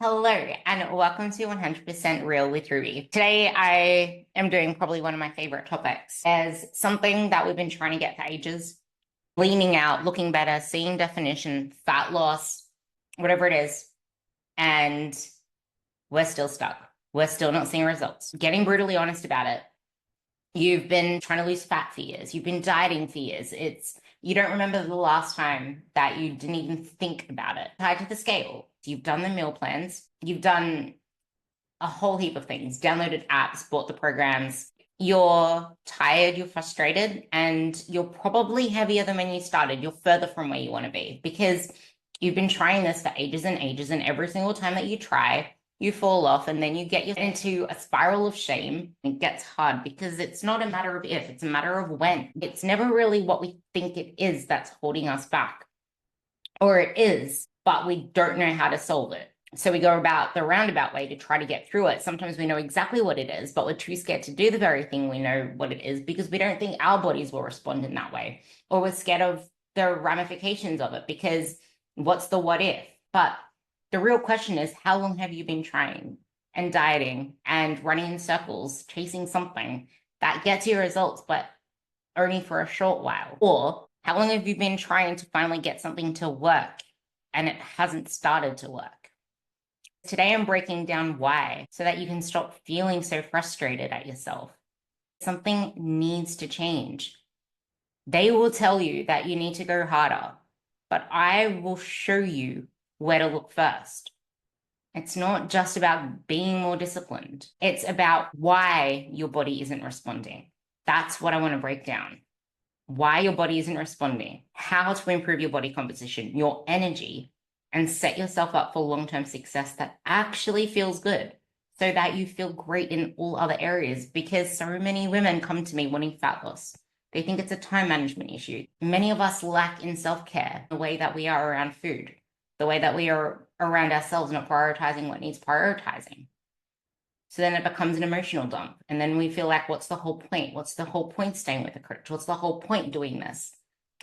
Hello, and welcome to 100% Real with Ruby. Today, I am doing probably one of my favorite topics as something that we've been trying to get for ages, leaning out, looking better, seeing definition, fat loss, whatever it is. And we're still stuck. We're still not seeing results. Getting brutally honest about it. You've been trying to lose fat for years. You've been dieting for years. You don't remember the last time that you didn't even think about it. Tied to the scale. You've done the meal plans. You've done a whole heap of things, downloaded apps, bought the programs. You're tired, you're frustrated, and you're probably heavier than when you started. You're further from where you want to be because you've been trying this for ages and ages, and every single time that you try, you fall off, and then you get into a spiral of shame. It gets hard because it's not a matter of if, it's a matter of when. It's never really what we think it is that's holding us back. Or it is, but we don't know how to solve it. So we go about the roundabout way to try to get through it. Sometimes we know exactly what it is, but we're too scared to do the very thing we know what it is because we don't think our bodies will respond in that way. Or we're scared of the ramifications of it because what's the what if? But the real question is, how long have you been trying and dieting and running in circles, chasing something that gets you results, but only for a short while? Or how long have you been trying to finally get something to work and it hasn't started to work? Today, I'm breaking down why so that you can stop feeling so frustrated at yourself. Something needs to change. They will tell you that you need to go harder, but I will show you where to look first. It's not just about being more disciplined. It's about why your body isn't responding. That's what I want to break down. Why your body isn't responding, how to improve your body composition, your energy, and set yourself up for long-term success that actually feels good so that you feel great in all other areas. Because so many women come to me wanting fat loss. They think it's a time management issue. Many of us lack in self-care, the way that we are around food, the way that we are around ourselves, not prioritizing what needs prioritizing. So then it becomes an emotional dump. And then we feel like, what's the whole point? What's the whole point staying with a coach? What's the whole point doing this?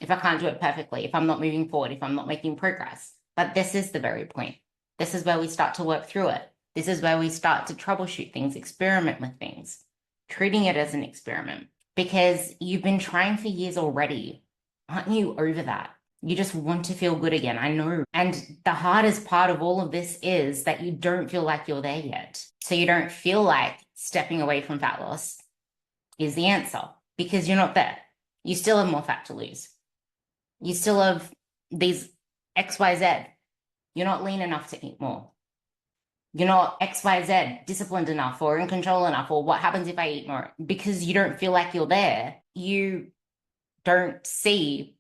If I can't do it perfectly, if I'm not moving forward, if I'm not making progress. But this is the very point. This is where we start to work through it. This is where we start to troubleshoot things, experiment with things, treating it as an experiment. Because you've been trying for years already. Aren't you over that? You just want to feel good again. I know. And the hardest part of all of this is that you don't feel like you're there yet. So you don't feel like stepping away from fat loss is the answer because you're not there. You still have more fat to lose. You still have these XYZ. You're not lean enough to eat more. You're not XYZ disciplined enough or in control enough, or what happens if I eat more? Because you don't feel like you're there. You don't see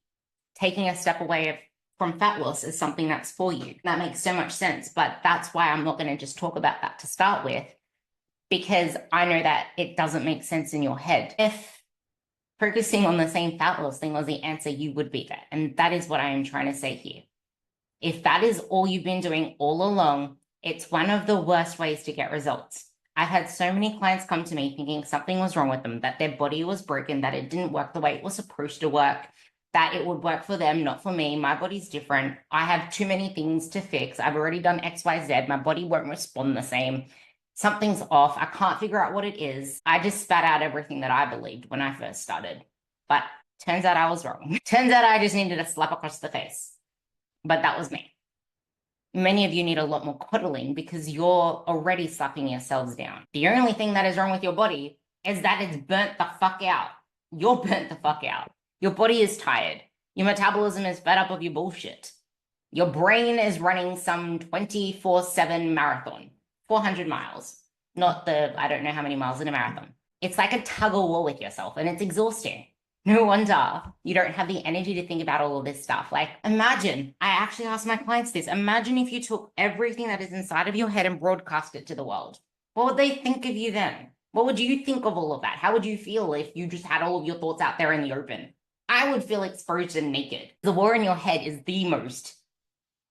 taking a step away from fat loss as something that's for you. That makes so much sense, but that's why I'm not going to just talk about that to start with, because I know that it doesn't make sense in your head. If focusing on the same fat loss thing was the answer, you would be there. And that is what I am trying to say here. If that is all you've been doing all along, it's one of the worst ways to get results. I've had so many clients come to me thinking something was wrong with them, that their body was broken, that it didn't work the way it was supposed to work, that it would work for them, not for me. My body's different. I have too many things to fix. I've already done X, Y, Z. My body won't respond the same. Something's off. I can't figure out what it is. I just spat out everything that I believed when I first started. But turns out I was wrong. Turns out I just needed a slap across the face. But that was me. Many of you need a lot more coddling because you're already slapping yourselves down. The only thing that is wrong with your body is that it's burnt the fuck out. You're burnt the fuck out. Your body is tired. Your metabolism is fed up of your bullshit. Your brain is running some 24/7 marathon, 400 miles. Not the, I don't know how many miles in a marathon. It's like a tug of war with yourself and it's exhausting. No wonder you don't have the energy to think about all of this stuff. Like, imagine, I actually ask my clients this, imagine if you took everything that is inside of your head and broadcast it to the world. What would they think of you then? What would you think of all of that? How would you feel if you just had all of your thoughts out there in the open? I would feel exposed and naked. The war in your head is the most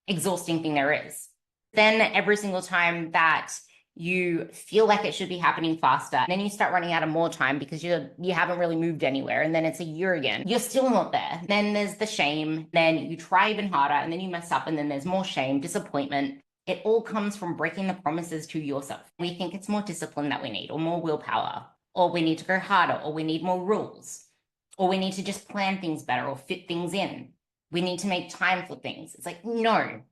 exhausting thing there is. Then every single time that you feel like it should be happening faster, and then you start running out of more time because you haven't really moved anywhere, and then it's a year again. You're still not there. Then there's the shame. Then you try even harder, and then you mess up, and then there's more shame, disappointment. It all comes from breaking the promises to yourself. We think it's more discipline that we need, or more willpower, or we need to go harder, or we need more rules, or we need to just plan things better or fit things in. We need to make time for things. It's like, no,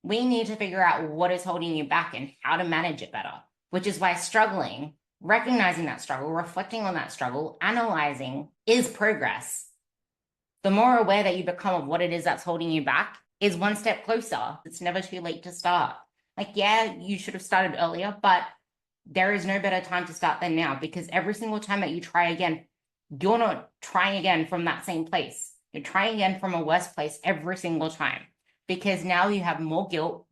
we need to figure out what is holding you back and how to manage it better, which is why struggling, recognizing that struggle, reflecting on that struggle, analyzing is progress. The more aware that you become of what it is that's holding you back is one step closer. It's never too late to start. Like, yeah, you should have started earlier, but there is no better time to start than now, because every single time that you try again, you're not trying again from that same place. You're trying again from a worse place every single time, because now you have more guilt,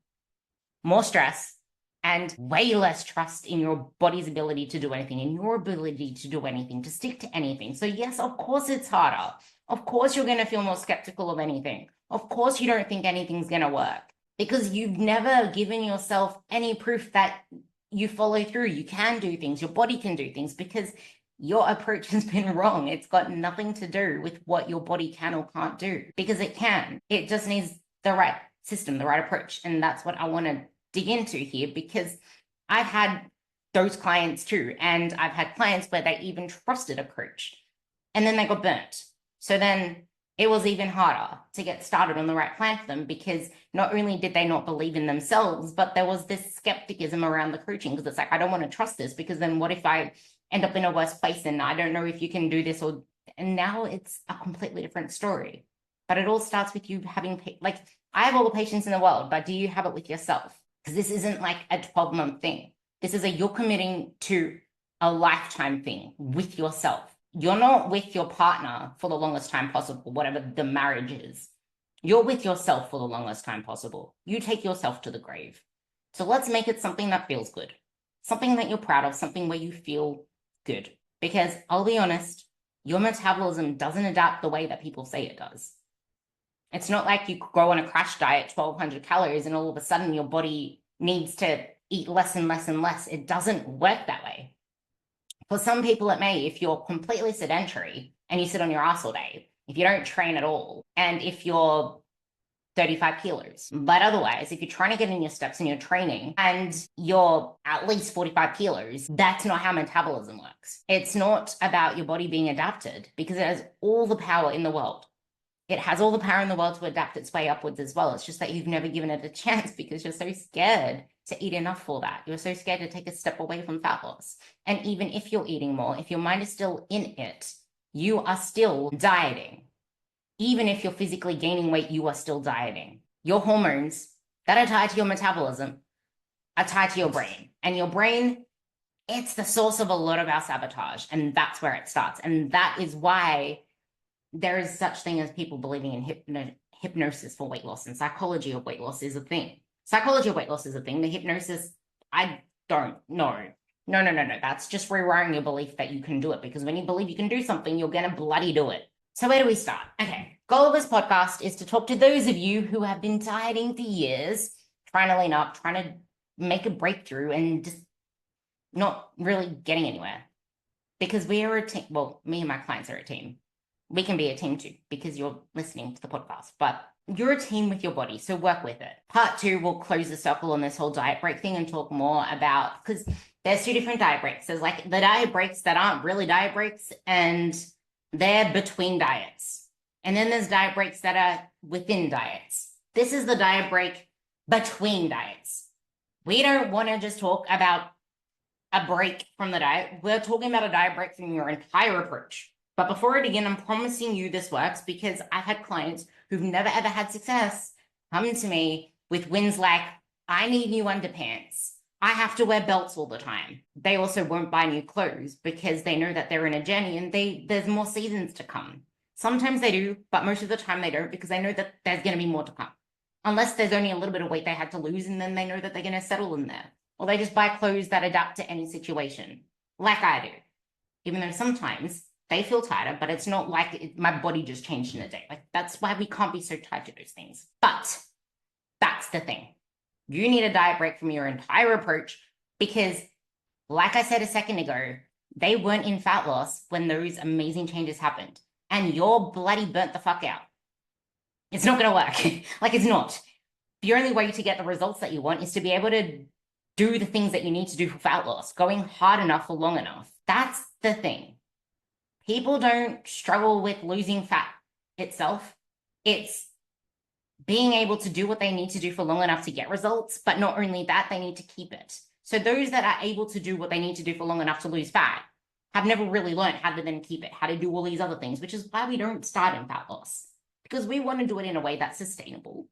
more stress, and way less trust in your body's ability to do anything, in your ability to do anything, to stick to anything. So yes, of course it's harder. Of course you're going to feel more skeptical of anything. Of course you don't think anything's going to work, because you've never given yourself any proof that you follow through. You can do things. Your body can do things, because your approach has been wrong. It's got nothing to do with what your body can or can't do, because it can. It just needs the right system, the right approach. And that's what I want to dig into here, because I've had those clients too. And I've had clients where they even trusted a coach and then they got burnt. So then it was even harder to get started on the right plan for them, because not only did they not believe in themselves, but there was this skepticism around the coaching, because it's like, I don't want to trust this, because then what if I end up in a worse place and I don't know if you can do this, or, and now it's a completely different story. But it all starts with you having, like, I have all the patience in the world, but do you have it with yourself? Because this isn't like a 12-month thing. This is you're committing to a lifetime thing with yourself. You're not with your partner for the longest time possible, whatever the marriage is. You're with yourself for the longest time possible. You take yourself to the grave. So let's make it something that feels good, something that you're proud of, something where you feel good. Because I'll be honest, your metabolism doesn't adapt the way that people say it does. It's not like you go on a crash diet, 1,200 calories, and all of a sudden your body needs to eat less and less and less. It doesn't work that way. For some people, it may, if you're completely sedentary and you sit on your ass all day, if you don't train at all, and if you're 35 kilos. But otherwise, if you're trying to get in your steps and you're training and you're at least 45 kilos, that's not how metabolism works. It's not about your body being adapted, because it has all the power in the world. It has all the power in the world to adapt its way upwards as well. It's just that you've never given it a chance, because you're so scared to eat enough for that. You're so scared to take a step away from fat loss. And even if you're eating more, if your mind is still in it, you are still dieting. Even if you're physically gaining weight, you are still dieting. Your hormones that are tied to your metabolism are tied to your brain. And your brain, it's the source of a lot of our sabotage. And that's where it starts. And that is why there is such thing as people believing in hypnosis for weight loss, and psychology of weight loss is a thing. Psychology of weight loss is a thing. The hypnosis, I don't know. No. That's just rewiring your belief that you can do it, because when you believe you can do something, you're going to bloody do it. So where do we start? Okay. Goal of this podcast is to talk to those of you who have been dieting for years, trying to lean up, trying to make a breakthrough, and just not really getting anywhere. Because we are a team. Well, me and my clients are a team. We can be a team too, because you're listening to the podcast, but you're a team with your body, so work with it. Part 2, we'll close the circle on this whole diet break thing and talk more about, because there's 2 different diet breaks. There's like the diet breaks that aren't really diet breaks, and they're between diets. And then there's diet breaks that are within diets. This is the diet break between diets. We don't want to just talk about a break from the diet. We're talking about a diet break from your entire approach. But before I begin, I'm promising you this works, because I've had clients who've never ever had success come to me with wins like, I need new underpants. I have to wear belts all the time. They also won't buy new clothes, because they know that they're in a journey and there's more seasons to come. Sometimes they do, but most of the time they don't, because they know that there's going to be more to come. Unless there's only a little bit of weight they had to lose, and then they know that they're going to settle in there. Or they just buy clothes that adapt to any situation, like I do. Even though sometimes they feel tighter, but it's not like my body just changed in a day. Like, that's why we can't be so tied to those things. But that's the thing. You need a diet break from your entire approach, because like I said a second ago, they weren't in fat loss when those amazing changes happened, and you're bloody burnt the fuck out. It's not going to work. Like, it's not, the only way to get the results that you want is to be able to do the things that you need to do for fat loss, going hard enough for long enough. That's the thing. People don't struggle with losing fat itself. It's being able to do what they need to do for long enough to get results, but not only that, they need to keep it. So those that are able to do what they need to do for long enough to lose fat have never really learned how to then keep it, how to do all these other things, which is why we don't start in fat loss, because we want to do it in a way that's sustainable.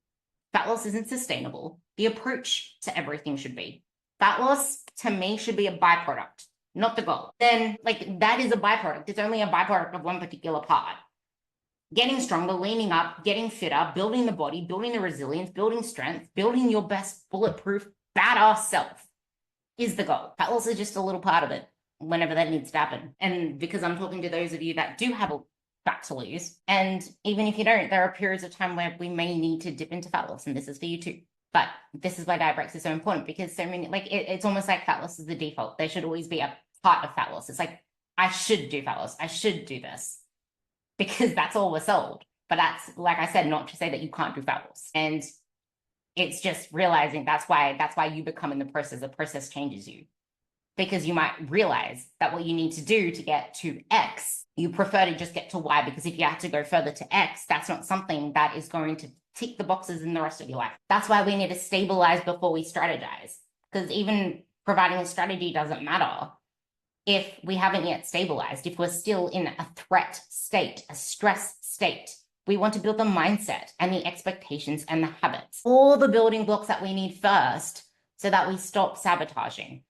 Fat loss isn't sustainable. The approach to everything should be. Fat loss, to me, should be a byproduct, not the goal. Then, like, that is a byproduct. It's only a byproduct of one particular part. Getting stronger, leaning up, getting fitter, building the body, building the resilience, building strength, building your best bulletproof, badass self is the goal. Fat loss is just a little part of it whenever that needs to happen. And because I'm talking to those of you that do have a fat to lose, and even if you don't, there are periods of time where we may need to dip into fat loss, and this is for you too. But this is why diet breaks are so important, because so many, like, it's almost like fat loss is the default. There should always be a part of fat loss. It's like, I should do fat loss. I should do this, because that's all we're sold. But that's, like I said, not to say that you can't do fat loss. And it's just realizing that's why you become in the process. The process changes you, because you might realize that what you need to do to get to X, you prefer to just get to Y, because if you have to go further to X, that's not something that is going to tick the boxes in the rest of your life. That's why we need to stabilize before we strategize, because even providing a strategy doesn't matter if we haven't yet stabilized, if we're still in a threat state, a stress state. We want to build the mindset and the expectations and the habits, all the building blocks that we need first, so that we stop sabotaging.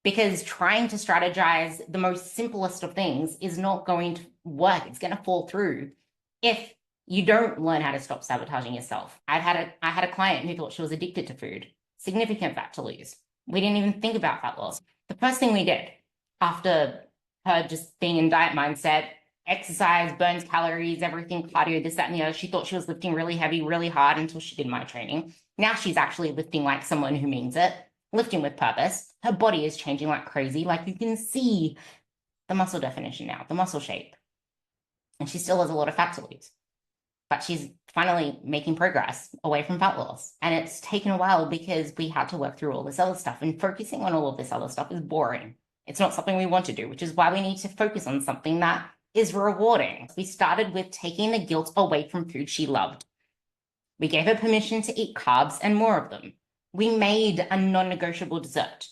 Because trying to strategize the most simplest of things is not going to work. It's going to fall through if you don't learn how to stop sabotaging yourself. I had a client who thought she was addicted to food, significant fat to lose. We didn't even think about fat loss. The first thing we did after her just being in diet mindset, exercise, burns calories, everything, cardio, this, that, and the other, she thought she was lifting really heavy, really hard until she did my training. Now she's actually lifting like someone who means it, lifting with purpose. Her body is changing like crazy. Like, you can see the muscle definition now, the muscle shape. And she still has a lot of fat to lose, but she's finally making progress away from fat loss. And it's taken a while because we had to work through all this other stuff, and focusing on all of this other stuff is boring. It's not something we want to do, which is why we need to focus on something that is rewarding. We started with taking the guilt away from food she loved. We gave her permission to eat carbs and more of them. We made a non-negotiable dessert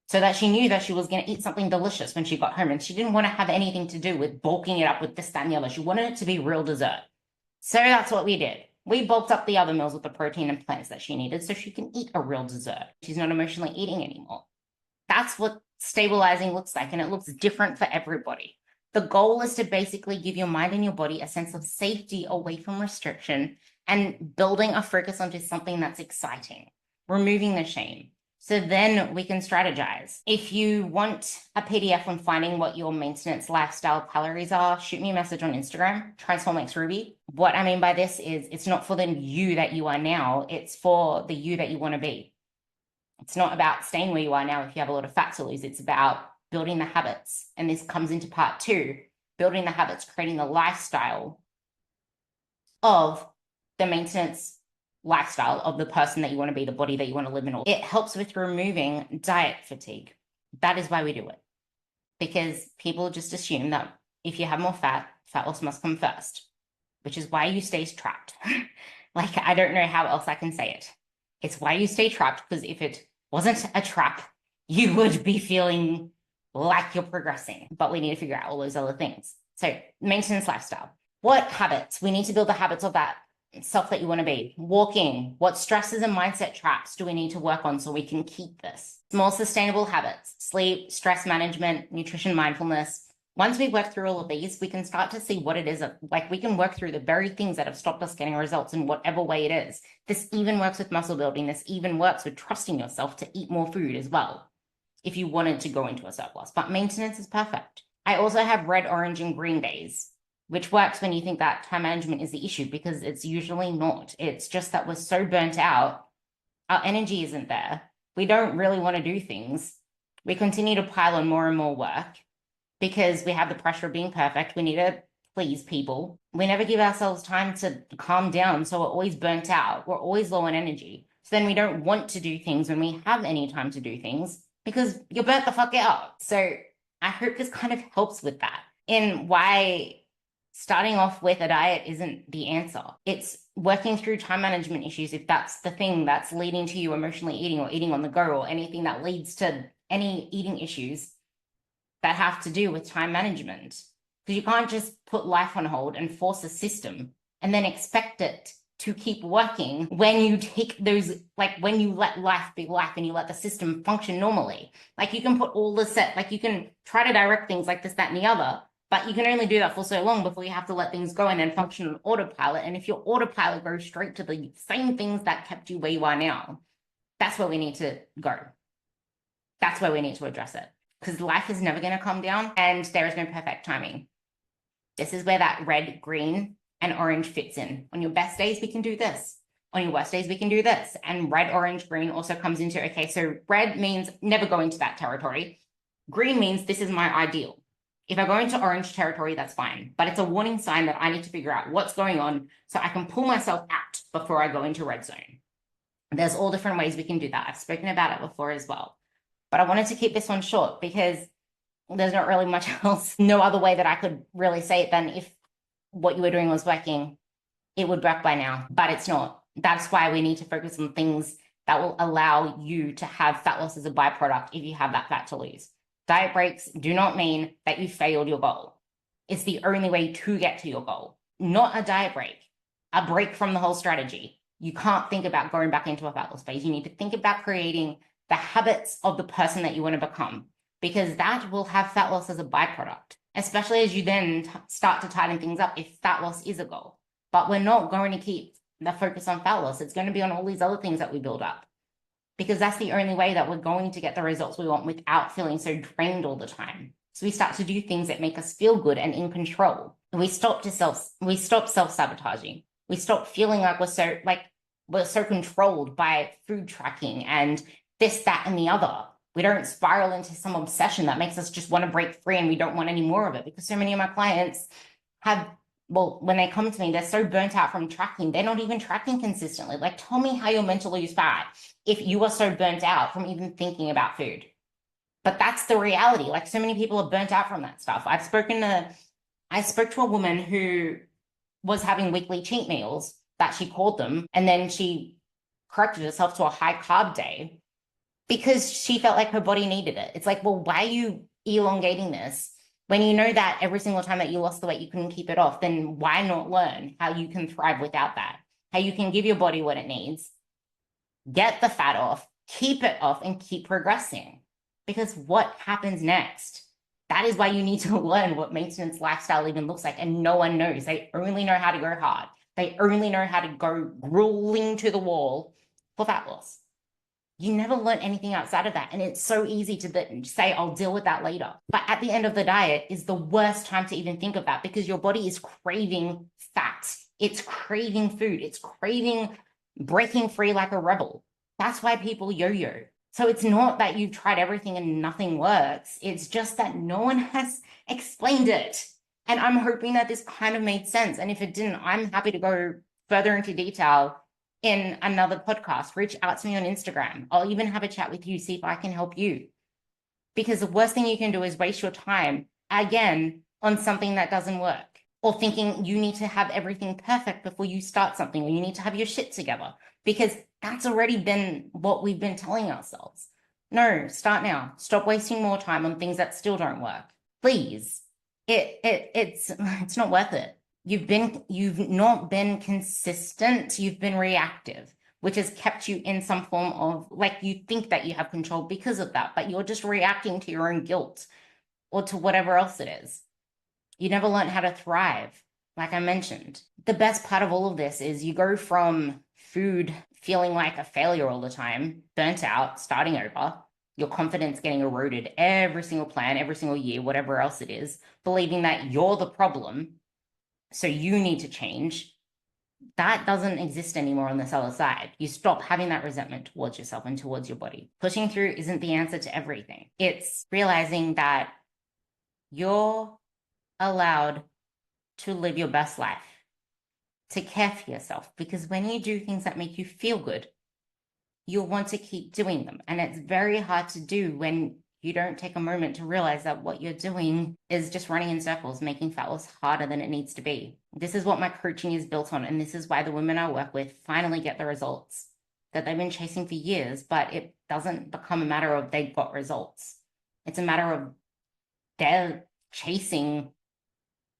so that she knew that she was going to eat something delicious when she got home, and she didn't want to have anything to do with bulking it up with this, that, and the other. She wanted it to be real dessert. So that's what we did. We bulked up the other meals with the protein and plants that she needed so she can eat a real dessert. She's not emotionally eating anymore. That's what stabilizing looks like, and it looks different for everybody. The goal is to basically give your mind and your body a sense of safety away from restriction, and building a focus onto something that's exciting, removing the shame. So then we can strategize. If you want a PDF on finding what your maintenance lifestyle calories are, shoot me a message on Instagram, TransformXRuby. What I mean by this is, it's not for the you that you are now, it's for the you that you want to be. It's not about staying where you are now if you have a lot of fat to lose. It's about building the habits. And this comes into part 2, building the habits, creating the lifestyle of the maintenance lifestyle of the person that you want to be, the body that you want to live in. It helps with removing diet fatigue. That is why we do it. Because people just assume that if you have more fat, fat loss must come first, which is why you stay trapped. Like, I don't know how else I can say it. It's why you stay trapped, because if it wasn't a trap, you would be feeling like you're progressing. But we need to figure out all those other things. So maintenance lifestyle. What habits? We need to build the habits of that self that you want to be. Walking. What stresses and mindset traps do we need to work on so we can keep this? More sustainable habits. Sleep, stress management, nutrition, mindfulness. Once we work through all of these, we can start to see what it is. Like, we can work through the very things that have stopped us getting results in whatever way it is. This even works with muscle building. This even works with trusting yourself to eat more food as well, if you wanted to go into a surplus. But maintenance is perfect. I also have red, orange, and green days, which works when you think that time management is the issue, because it's usually not. It's just that we're so burnt out. Our energy isn't there. We don't really want to do things. We continue to pile on more and more work because we have the pressure of being perfect. We need to please people. We never give ourselves time to calm down. So we're always burnt out. We're always low on energy. So then we don't want to do things when we have any time to do things because you're burnt the fuck out. So I hope this kind of helps with that in why starting off with a diet isn't the answer. It's working through time management issues if that's the thing that's leading to you emotionally eating or eating on the go or anything that leads to any eating issues that have to do with time management. Because you can't just put life on hold and force a system and then expect it to keep working when you take those, like when you let life be life and you let the system function normally. Like you can put all the set, like you can try to direct things like this, that, and the other, but you can only do that for so long before you have to let things go and then function on autopilot. And if your autopilot goes straight to the same things that kept you where you are now, that's where we need to go. That's where we need to address it. Because life is never going to calm down and there is no perfect timing. This is where that red, green, and orange fits in. On your best days, we can do this. On your worst days, we can do this. And red, orange, green also comes into, okay, so red means never go into that territory. Green means this is my ideal. If I go into orange territory, that's fine. But it's a warning sign that I need to figure out what's going on so I can pull myself out before I go into red zone. There's all different ways we can do that. I've spoken about it before as well. But I wanted to keep this one short because there's not really much else, no other way that I could really say it than if what you were doing was working, it would work by now, but it's not. That's why we need to focus on things that will allow you to have fat loss as a byproduct if you have that fat to lose. Diet breaks do not mean that you failed your goal. It's the only way to get to your goal, not a diet break, a break from the whole strategy. You can't think about going back into a fat loss phase. You need to think about creating the habits of the person that you want to become, because that will have fat loss as a byproduct, especially as you then start to tighten things up if fat loss is a goal. But we're not going to keep the focus on fat loss. It's going to be on all these other things that we build up, because that's the only way that we're going to get the results we want without feeling so drained all the time. So we start to do things that make us feel good and in control. And we stop self-sabotaging. We stop feeling like we're so controlled by food tracking and this, that, and the other. We don't spiral into some obsession that makes us just want to break free and we don't want any more of it, because so many of my clients have, well, when they come to me, they're so burnt out from tracking, they're not even tracking consistently. Like, tell me how you're meant to lose fat if you are so burnt out from even thinking about food. But that's the reality. Like, so many people are burnt out from that stuff. I spoke to a woman who was having weekly cheat meals that she called them, and then she corrected herself to a high carb day because she felt like her body needed it. It's like, well, why are you elongating this when you know that every single time that you lost the weight, you couldn't keep it off? Then why not learn how you can thrive without that? How you can give your body what it needs, get the fat off, keep it off, and keep progressing. Because what happens next? That is why you need to learn what maintenance lifestyle even looks like. And no one knows. They only know how to go hard. They only know how to go grueling to the wall for fat loss. You never learn anything outside of that. And it's so easy to say, I'll deal with that later. But at the end of the diet is the worst time to even think of that, because your body is craving fat. It's craving food. It's craving breaking free like a rebel. That's why people yo-yo. So it's not that you've tried everything and nothing works. It's just that no one has explained it. And I'm hoping that this kind of made sense. And if it didn't, I'm happy to go further into detail in another podcast. Reach out to me on Instagram. I'll even have a chat with you, see if I can help you. Because the worst thing you can do is waste your time again on something that doesn't work, or thinking you need to have everything perfect before you start something, or you need to have your shit together, because that's already been what we've been telling ourselves. No, start now. Stop wasting more time on things that still don't work. Please. It's not worth it. You've not been consistent. You've been reactive, which has kept you in some form of, like, you think that you have control because of that, but you're just reacting to your own guilt or to whatever else it is. You never learned how to thrive. Like I mentioned, the best part of all of this is you go from food feeling like a failure all the time, burnt out, starting over, your confidence getting eroded every single plan, every single year, whatever else it is, believing that you're the problem, so you need to change. That doesn't exist anymore on this other side. You stop having that resentment towards yourself and towards your body. Pushing through isn't the answer to everything. It's realizing that you're allowed to live your best life, to care for yourself, because when you do things that make you feel good, you'll want to keep doing them. And it's very hard to do when you don't take a moment to realize that what you're doing is just running in circles, making fat loss harder than it needs to be. This is what my coaching is built on. And this is why the women I work with finally get the results that they've been chasing for years, but it doesn't become a matter of they've got results. It's a matter of they're chasing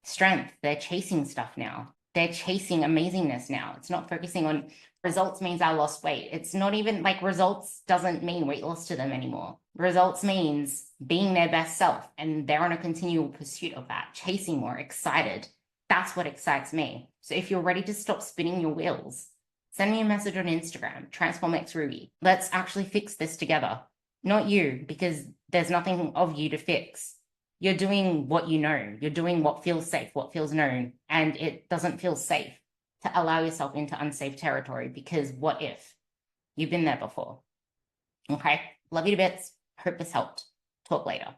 strength. They're chasing stuff now. They're chasing amazingness now. It's not focusing on results means I lost weight. It's not even like results doesn't mean weight loss to them anymore. Results means being their best self, and they're on a continual pursuit of that, chasing more, excited. That's what excites me. So if you're ready to stop spinning your wheels, send me a message on Instagram, TransformXRuby. Let's actually fix this together. Not you, because there's nothing of you to fix. You're doing what you know. You're doing what feels safe, what feels known, and it doesn't feel safe to allow yourself into unsafe territory, because what if? You've been there before. Okay? Love you to bits. Hope this helped. Talk later.